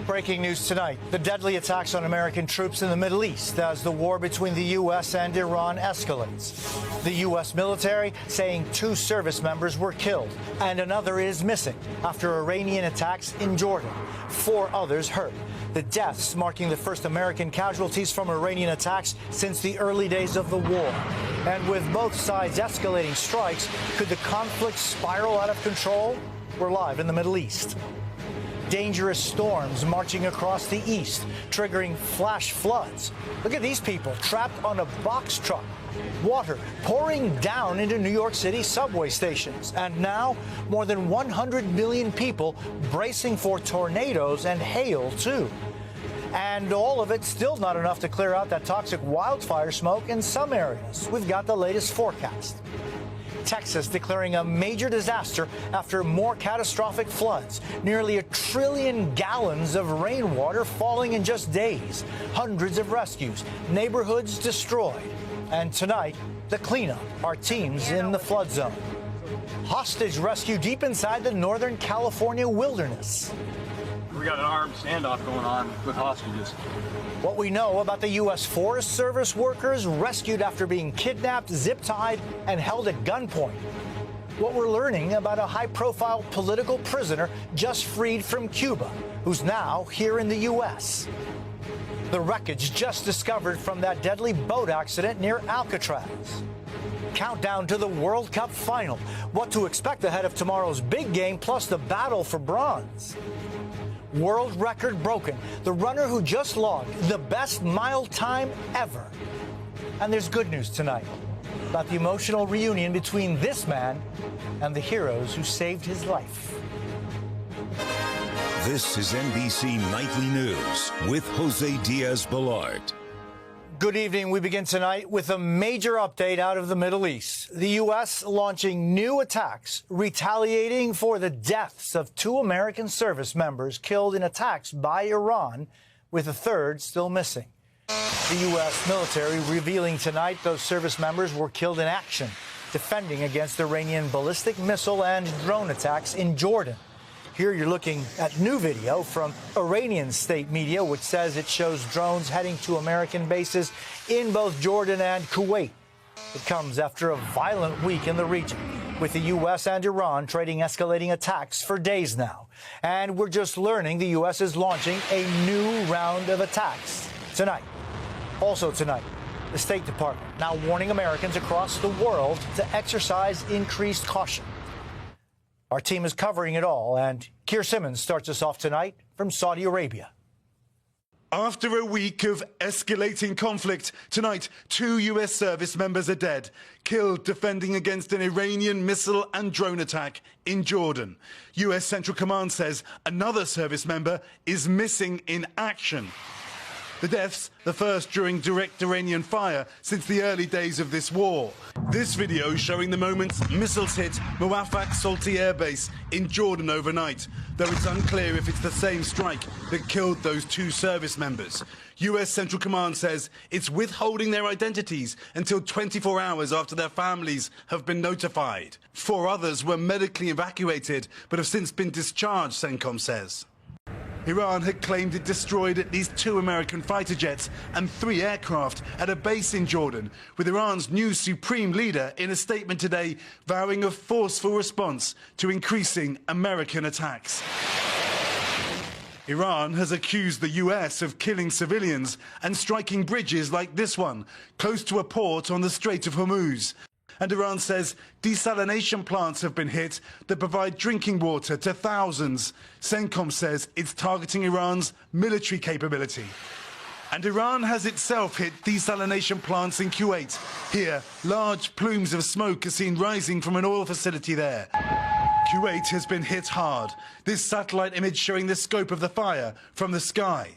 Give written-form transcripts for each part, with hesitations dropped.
Breaking news tonight, the deadly attacks on American troops in the Middle East as the war between the U.S. and Iran escalates. The U.S. military saying 2 service members were killed and another is missing after Iranian attacks in Jordan. 4 others hurt. The deaths marking the first American casualties from Iranian attacks since the early days of the war. And with both sides escalating strikes, could the conflict spiral out of control? We're live in the Middle East. Dangerous storms marching across the east, triggering flash floods. Look at these people trapped on a box truck. Water pouring down into New York City subway stations. And now, more than 100 million people bracing for tornadoes and hail, too. And all of it still not enough to clear out that toxic wildfire smoke in some areas. We've got the latest forecast. Texas declaring a major disaster after more catastrophic floods. Nearly 1 trillion gallons of rainwater falling in just days. Hundreds of rescues, neighborhoods destroyed. And tonight, the cleanup, our teams in the flood zone. Hostage rescue deep inside the Northern California wilderness. We got an armed standoff going on with hostages. What we know about the U.S. Forest Service workers rescued after being kidnapped, zip-tied, and held at gunpoint. What we're learning about a high-profile political prisoner just freed from Cuba, who's now here in the U.S. The wreckage just discovered from that deadly boat accident near Alcatraz. Countdown to the World Cup final. What to expect ahead of tomorrow's big game, plus the battle for bronze. World record broken. The runner who just logged the best mile time ever. And there's good news tonight about the emotional reunion between this man and the heroes who saved his life. This is NBC Nightly News with Jose Diaz-Balart. Good evening. We begin tonight with a major update out of the Middle East. The U.S. launching new attacks, retaliating for the deaths of 2 American service members killed in attacks by Iran, with a 3rd still missing. The U.S. military revealing tonight those service members were killed in action, defending against Iranian ballistic missile and drone attacks in Jordan. Here you're looking at new video from Iranian state media, which says it shows drones heading to American bases in both Jordan and Kuwait. It comes after a violent week in the region, with the U.S. and Iran trading escalating attacks for days now. And we're just learning the U.S. is launching a new round of attacks tonight. Also tonight, the State Department now warning Americans across the world to exercise increased caution. Our team is covering it all, and Keir Simmons starts us off tonight from Saudi Arabia. After a week of escalating conflict, tonight 2 U.S. service members are dead, killed defending against an Iranian missile and drone attack in Jordan. U.S. Central Command says another service member is missing in action. The deaths, the first during direct Iranian fire since the early days of this war. This video showing the moments missiles hit Muwafaq Salti Air Base in Jordan overnight, though it's unclear if it's the same strike that killed those 2 service members. U.S. Central Command says it's withholding their identities until 24 hours after their families have been notified. 4 others were medically evacuated but have since been discharged, CENTCOM says. Iran had claimed it destroyed at least 2 American fighter jets and 3 aircraft at a base in Jordan, with Iran's new supreme leader in a statement today vowing a forceful response to increasing American attacks. Iran has accused the U.S. of killing civilians and striking bridges like this one, close to a port on the Strait of Hormuz. And Iran says desalination plants have been hit that provide drinking water to thousands. CENTCOM says it's targeting Iran's military capability. And Iran has itself hit desalination plants in Kuwait. Here, large plumes of smoke are seen rising from an oil facility there. Kuwait has been hit hard. This satellite image showing the scope of the fire from the sky.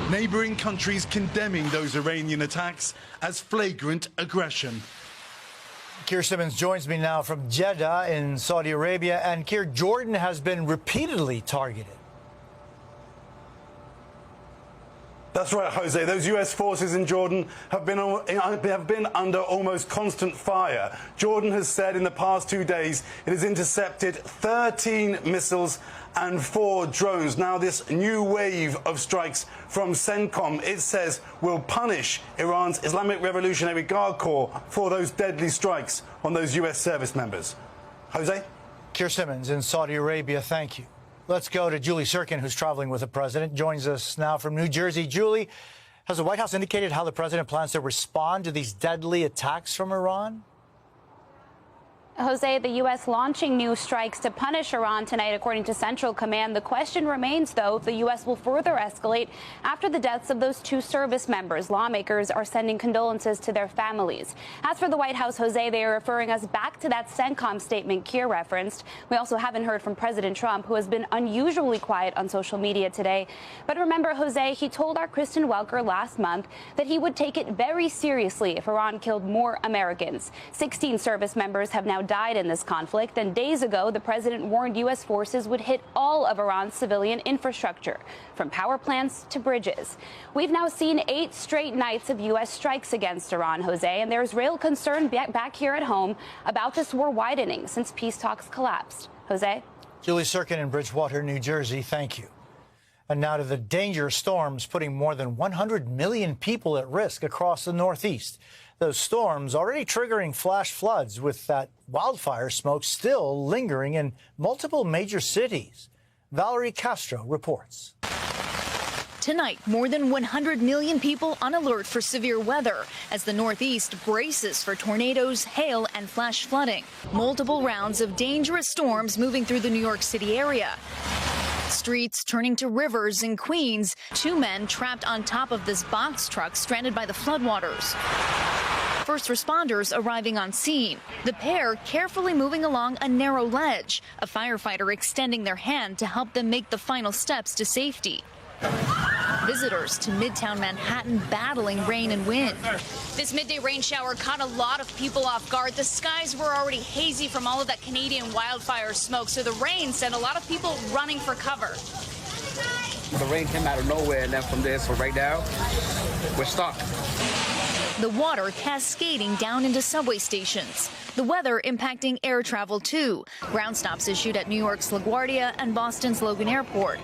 Neighbouring countries condemning those Iranian attacks as flagrant aggression. Keir Simmons joins me now from Jeddah in Saudi Arabia. And Keir, Jordan has been repeatedly targeted. That's right, Jose. Those U.S. forces in Jordan have been under almost constant fire. Jordan has said in the past 2 days it has intercepted 13 missiles and 4 drones. Now, this new wave of strikes from CENTCOM, it says, will punish Iran's Islamic Revolutionary Guard Corps for those deadly strikes on those U.S. service members. Jose? Keir Simmons in Saudi Arabia, thank you. Let's go to Julie Sirkin, who's traveling with the president, joins us now from New Jersey. Julie, has the White House indicated how the president plans to respond to these deadly attacks from Iran? Jose, the U.S. launching new strikes to punish Iran tonight, according to Central Command. The question remains, though, if the U.S. will further escalate after the deaths of those 2 service members. Lawmakers are sending condolences to their families. As for the White House, Jose, they are referring us back to that CENTCOM statement Keir referenced. We also haven't heard from President Trump, who has been unusually quiet on social media today. But remember, Jose, he told our Kristen Welker last month that he would take it very seriously if Iran killed more Americans. 16 service members have now died in this conflict, and days ago the president warned U.S. forces would hit all of Iran's civilian infrastructure, from power plants to bridges. We've now seen 8 straight nights of U.S. strikes against Iran, Jose, and there's real concern back here at home about this war widening since peace talks collapsed. Jose? Julie Sirkin in Bridgewater, New Jersey, thank you. And now to the dangerous storms putting more than 100 million people at risk across the Northeast. Those storms already triggering flash floods, with that wildfire smoke still lingering in multiple major cities. Valerie Castro reports. Tonight, more than 100 million people on alert for severe weather as the Northeast braces for tornadoes, hail, and flash flooding. Multiple rounds of dangerous storms moving through the New York City area. Streets turning to rivers in Queens. 2 men trapped on top of this box truck stranded by the floodwaters. First responders arriving on scene. The pair carefully moving along a narrow ledge. A firefighter extending their hand to help them make the final steps to safety. Visitors to Midtown Manhattan battling rain and wind. This midday rain shower caught a lot of people off guard. The skies were already hazy from all of that Canadian wildfire smoke, so the rain sent a lot of people running for cover. The rain came out of nowhere, and then from there, so right now, we're stuck. The water cascading down into subway stations. The weather impacting air travel, too. Ground stops issued at New York's LaGuardia and Boston's Logan Airport.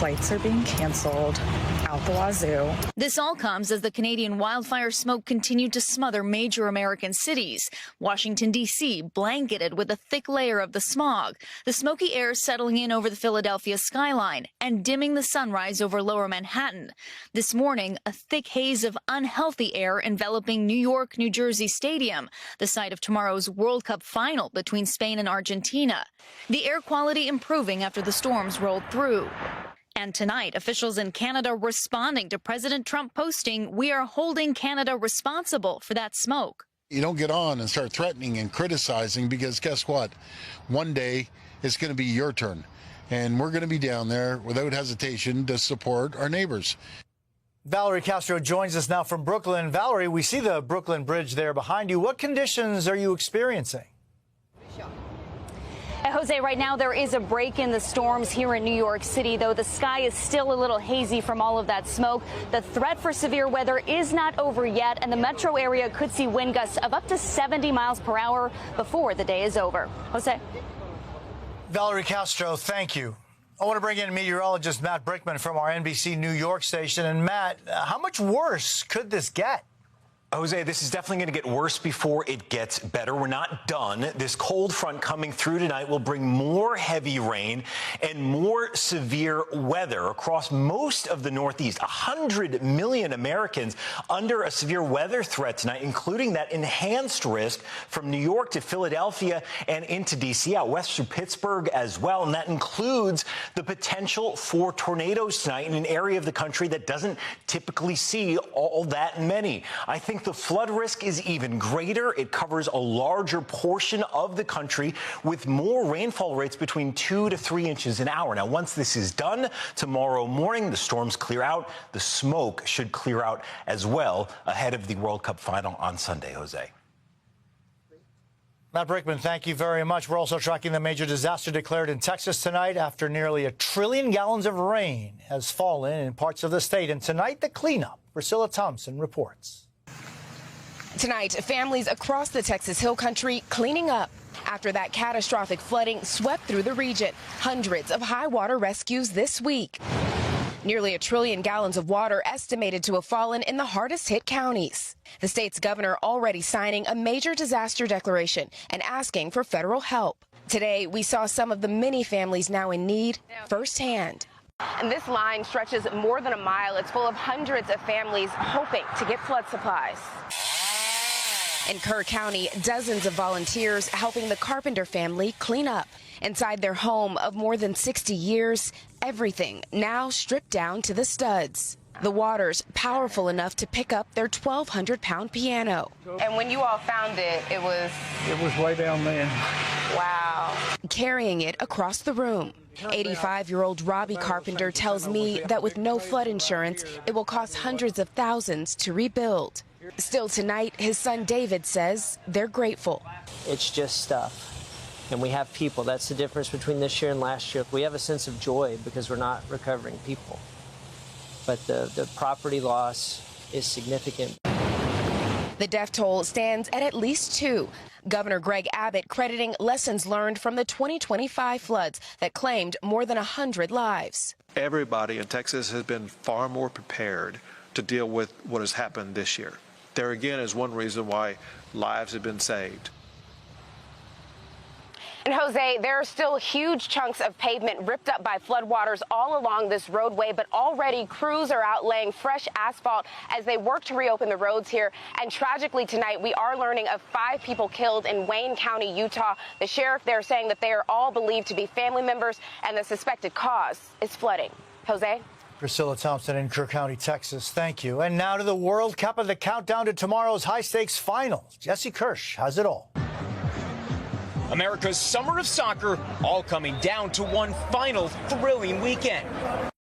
Flights are being canceled out the wazoo. This all comes as the Canadian wildfire smoke continued to smother major American cities. Washington, D.C., blanketed with a thick layer of the smog. The smoky air settling in over the Philadelphia skyline and dimming the sunrise over lower Manhattan. This morning, a thick haze of unhealthy air enveloping New York, New Jersey Stadium, the site of tomorrow's World Cup final between Spain and Argentina. The air quality improving after the storms rolled through. And tonight, officials in Canada responding to President Trump posting, "We are holding Canada responsible for that smoke." You don't get on and start threatening and criticizing, because guess what? One day it's going to be your turn. And we're going to be down there without hesitation to support our neighbors. Valerie Castro joins us now from Brooklyn. Valerie, we see the Brooklyn Bridge there behind you. What conditions are you experiencing? Jose, right now there is a break in the storms here in New York City, though the sky is still a little hazy from all of that smoke. The threat for severe weather is not over yet, and the metro area could see wind gusts of up to 70 miles per hour before the day is over. Jose? Valerie Castro, thank you. I want to bring in meteorologist Matt Brickman from our NBC New York station. And Matt, how much worse could this get? Jose, this is definitely going to get worse before it gets better. We're not done. This cold front coming through tonight will bring more heavy rain and more severe weather across most of the Northeast. 100 million Americans under a severe weather threat tonight, including that enhanced risk from New York to Philadelphia and into D.C., out west through Pittsburgh as well. And that includes the potential for tornadoes tonight in an area of the country that doesn't typically see all that many. I think the flood risk is even greater. It covers a larger portion of the country with more rainfall rates between 2 to 3 inches an hour. Now, once this is done tomorrow morning, the storms clear out. The smoke should clear out as well ahead of the World Cup final on Sunday, Jose. Matt Brickman, thank you very much. We're also tracking the major disaster declared in Texas tonight after nearly 1 trillion gallons of rain has fallen in parts of the state. And tonight, the cleanup. Priscilla Thompson reports. Tonight, families across the Texas Hill Country cleaning up after that catastrophic flooding swept through the region. Hundreds of high water rescues this week. Nearly 1 trillion gallons of water estimated to have fallen in the hardest hit counties. The state's governor already signing a major disaster declaration and asking for federal help. Today, we saw some of the many families now in need firsthand. And this line stretches more than a mile. It's full of hundreds of families hoping to get flood supplies. In Kerr County, dozens of volunteers helping the Carpenter family clean up. Inside their home of more than 60 years, everything now stripped down to the studs. The water's powerful enough to pick up their 1,200-pound piano. And when you all found it, it was way down there. Wow. Carrying it across the room. 85-year-old Robbie Carpenter tells me that with no flood insurance, it will cost hundreds of thousands to rebuild. Still tonight, his son David says they're grateful. It's just stuff. And we have people. That's the difference between this year and last year. We have a sense of joy because we're not recovering people. But the property loss is significant. The death toll stands at least 2. Governor Greg Abbott crediting lessons learned from the 2025 floods that claimed more than 100 lives. Everybody in Texas has been far more prepared to deal with what has happened this year. There again is one reason why lives have been saved. And Jose, there are still huge chunks of pavement ripped up by floodwaters all along this roadway, but already crews are out laying fresh asphalt as they work to reopen the roads here. And tragically tonight, we are learning of 5 people killed in Wayne County, Utah. The sheriff there saying that they are all believed to be family members and the suspected cause is flooding. Jose? Priscilla Thompson in Kerr County, Texas. Thank you. And now to the World Cup and the countdown to tomorrow's high-stakes final. Jesse Kirsch has it all. America's summer of soccer all coming down to one final thrilling weekend.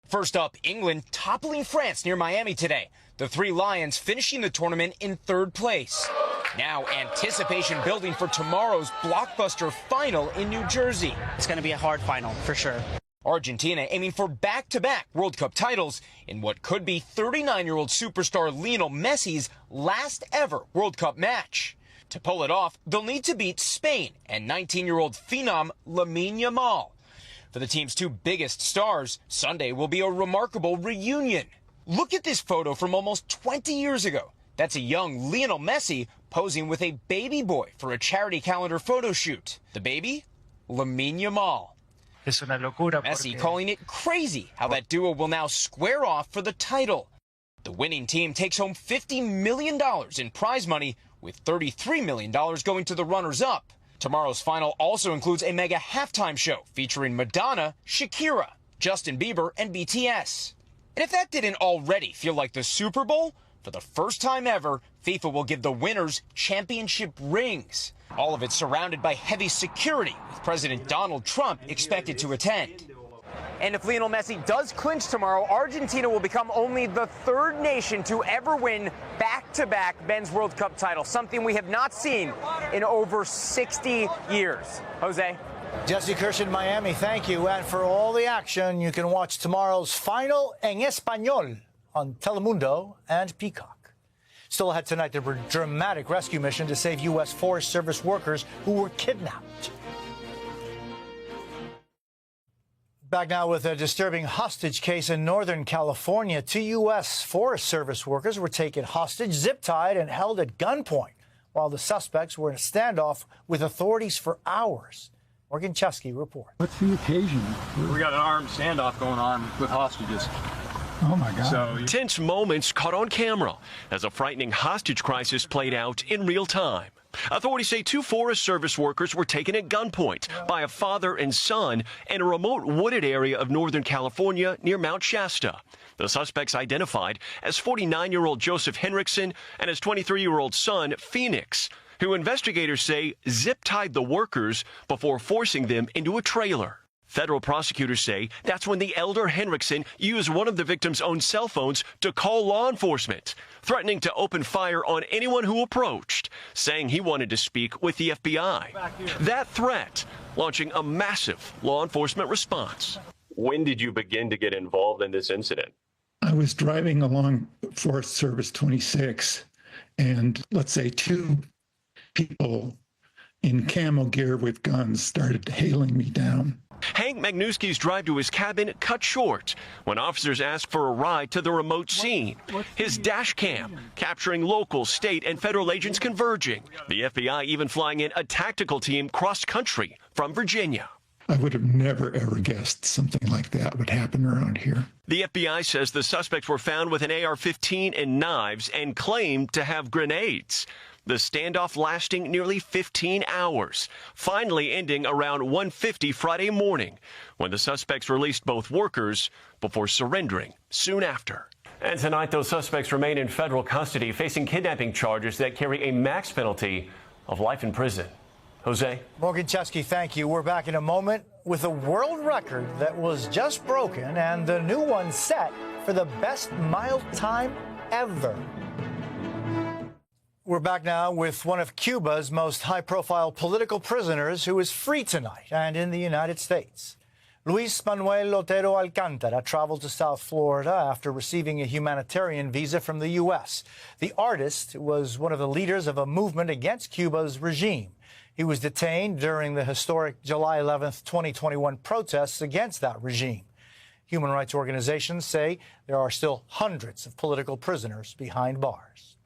First up, England toppling France near Miami today. The 3 Lions finishing the tournament in 3rd place. Now anticipation building for tomorrow's blockbuster final in New Jersey. It's going to be a hard final for sure. Argentina aiming for back-to-back World Cup titles in what could be 39-year-old superstar Lionel Messi's last ever World Cup match. To pull it off, they'll need to beat Spain and 19-year-old phenom Lamine Yamal. For the team's 2 biggest stars, Sunday will be a remarkable reunion. Look at this photo from almost 20 years ago. That's a young Lionel Messi posing with a baby boy for a charity calendar photo shoot. The baby? Lamine Yamal. Es una locura. Messi calling it crazy how that duo will now square off for the title. The winning team takes home $50 million in prize money, with $33 million going to the runners-up. Tomorrow's final also includes a mega halftime show featuring Madonna, Shakira, Justin Bieber, and BTS. And if that didn't already feel like the Super Bowl, for the first time ever, FIFA will give the winners championship rings. All of it surrounded by heavy security, with President Donald Trump expected to attend. And if Lionel Messi does clinch tomorrow, Argentina will become only the 3rd nation to ever win back-to-back men's World Cup titles, something we have not seen in over 60 years. Jose? Jesse Kirsch in Miami, thank you. And for all the action, you can watch tomorrow's final en Español on Telemundo and Peacock. Still ahead tonight, the dramatic rescue mission to save U.S. Forest Service workers who were kidnapped. Back now with a disturbing hostage case in Northern California. 2 U.S. Forest Service workers were taken hostage, zip-tied, and held at gunpoint while the suspects were in a standoff with authorities for hours. Morgan Chesky reports. What's the occasion? We got an armed standoff going on with hostages. Oh, my God. Tense moments caught on camera as a frightening hostage crisis played out in real time. Authorities say 2 Forest Service workers were taken at gunpoint by a father and son in a remote wooded area of Northern California near Mount Shasta. The suspects identified as 49-year-old Joseph Henriksen and his 23-year-old son, Phoenix, who investigators say zip-tied the workers before forcing them into a trailer. Federal prosecutors say that's when the elder Henriksen used one of the victim's own cell phones to call law enforcement, threatening to open fire on anyone who approached, saying he wanted to speak with the FBI. That threat launching a massive law enforcement response. When did you begin to get involved in this incident? I was driving along Forest Service 26, and let's say two people in camo gear with guns started hailing me down. Hank Magnuski's drive to his cabin cut short when officers asked for a ride to the remote scene. His dash cam capturing local, state, and federal agents converging. The FBI even flying in a tactical team cross-country from Virginia. I would have never, ever guessed something like that would happen around here. The FBI says the suspects were found with an AR-15 and knives and claimed to have grenades. The standoff lasting nearly 15 hours, finally ending around 1:50 Friday morning, when the suspects released both workers before surrendering soon after. And tonight, those suspects remain in federal custody, facing kidnapping charges that carry a max penalty of life in prison. Jose? Morgan Chesky, thank you. We're back in a moment with a world record that was just broken and the new one set for the best mile time ever. We're back now with one of Cuba's most high-profile political prisoners who is free tonight and in the United States. Luis Manuel Otero Alcántara traveled to South Florida after receiving a humanitarian visa from the U.S. The artist was one of the leaders of a movement against Cuba's regime. He was detained during the historic July 11th, 2021 protests against that regime. Human rights organizations say there are still hundreds of political prisoners behind bars.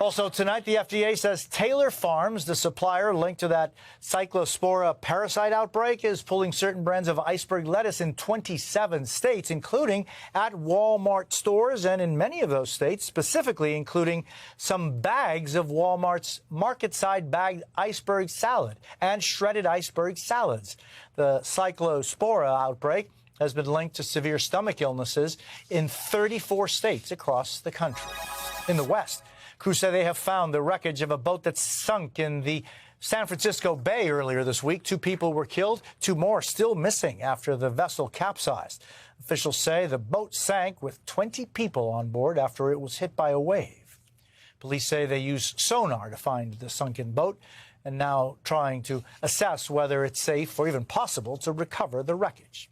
Also tonight, the FDA says Taylor Farms, the supplier linked to that Cyclospora parasite outbreak, is pulling certain brands of iceberg lettuce in 27 states, including at Walmart stores, and in many of those states, specifically including some bags of Walmart's market-side bagged iceberg salad and shredded iceberg salads. The Cyclospora outbreak has been linked to severe stomach illnesses in 34 states across the country. In the West, crews say they have found the wreckage of a boat that sunk in the San Francisco Bay earlier this week. 2 people were killed, 2 more still missing after the vessel capsized. Officials say the boat sank with 20 people on board after it was hit by a wave. Police say they used sonar to find the sunken boat and now trying to assess whether it's safe or even possible to recover the wreckage.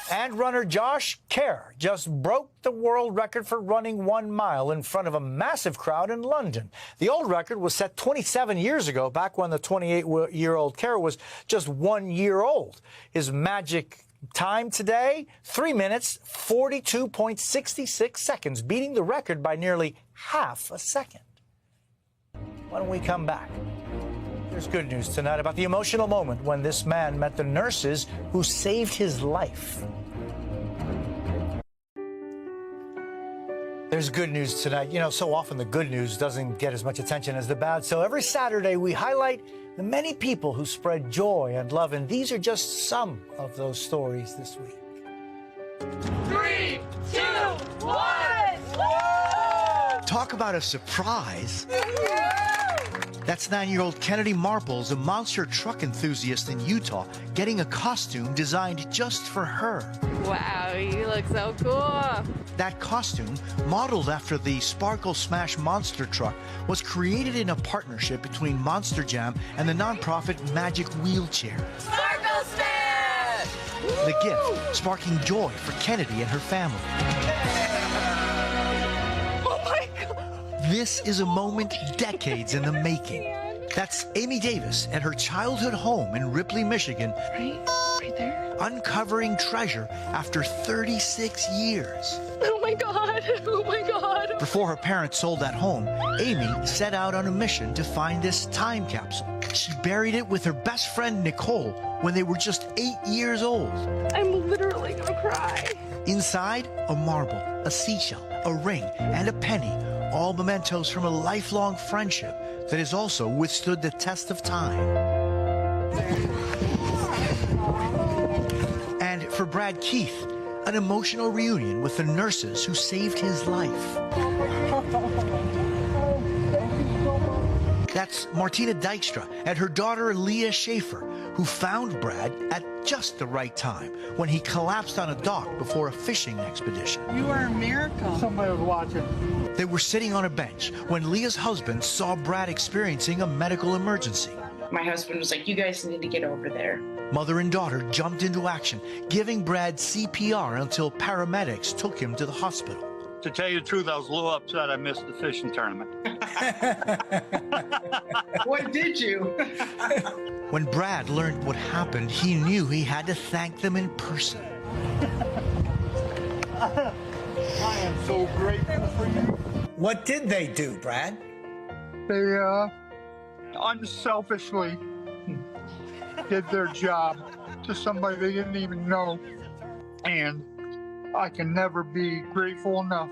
And runner Josh Kerr just broke the world record for running 1 mile in front of a massive crowd in London. The old record was set 27 years ago, back when the 28-year-old Kerr was just 1 year old. His magic time today, 3 minutes, 42.66 seconds, beating the record by nearly half a second. Why don't we come back? There's good news tonight about the emotional moment when this man met the nurses who saved his life. There's good news tonight. You know, so often the good news doesn't get as much attention as the bad. So every Saturday we highlight the many people who spread joy and love. And these are just some of those stories this week. 3, 2, 1. Talk about a surprise. That's 9-year-old Kennedy Marples, a monster truck enthusiast in Utah, getting a costume designed just for her. Wow, you look so cool. That costume, modeled after the Sparkle Smash monster truck, was created in a partnership between Monster Jam and the nonprofit Magic Wheelchair. Sparkle Smash! The gift sparking joy for Kennedy and her family. This is a moment decades in the making. That's Amy Davis at her childhood home in Ripley, Michigan. Right there. Uncovering treasure after 36 years. Oh my God, oh my God. Before her parents sold that home, Amy set out on a mission to find this time capsule. She buried it with her best friend Nicole when they were just 8 years old. I'm literally gonna cry. Inside, a marble, a seashell, a ring, and a penny. All mementos from a lifelong friendship that has also withstood the test of time. And for Brad Keith, an emotional reunion with the nurses who saved his life. That's Martina Dykstra and her daughter Leah Schaefer, who found Brad at just the right time when he collapsed on a dock before a fishing expedition. You are a miracle. Somebody was watching. They were sitting on a bench when Leah's husband saw Brad experiencing a medical emergency. My husband was like, you guys need to get over there. Mother and daughter jumped into action, giving Brad CPR until paramedics took him to the hospital. To tell you the truth, I was a little upset I missed the fishing tournament. What did you? When Brad learned what happened, he knew he had to thank them in person. I am so grateful for you. What did they do, Brad? They unselfishly did their job to somebody they didn't even know. And I can never be grateful enough.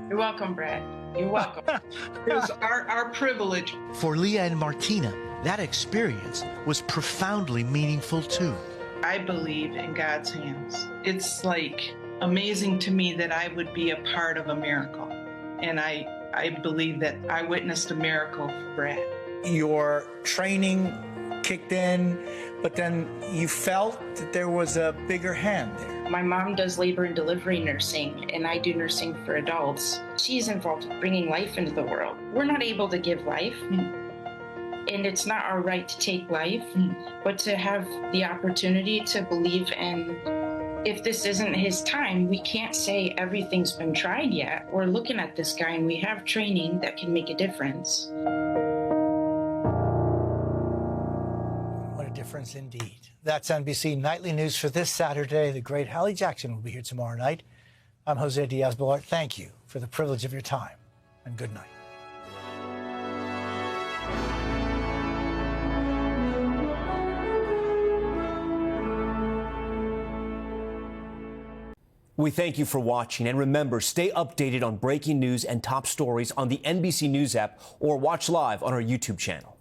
You're welcome, Brad. You're welcome. It was our privilege. For Leah and Martina, that experience was profoundly meaningful too. I believe in God's hands. It's like amazing to me that I would be a part of a miracle. And I believe that I witnessed a miracle for Brad. Your training kicked in, but then you felt that there was a bigger hand there. My mom does labor and delivery nursing, and I do nursing for adults. She's involved with bringing life into the world. We're not able to give life, and it's not our right to take life, but to have the opportunity to believe. And if this isn't his time, we can't say everything's been tried yet. We're looking at this guy, and we have training that can make a difference. What a difference indeed. That's NBC Nightly News for this Saturday. The great Hallie Jackson will be here tomorrow night. I'm Jose Diaz-Balart. Thank you for the privilege of your time, and good night. We thank you for watching, and remember, stay updated on breaking news and top stories on the NBC News app or watch live on our YouTube channel.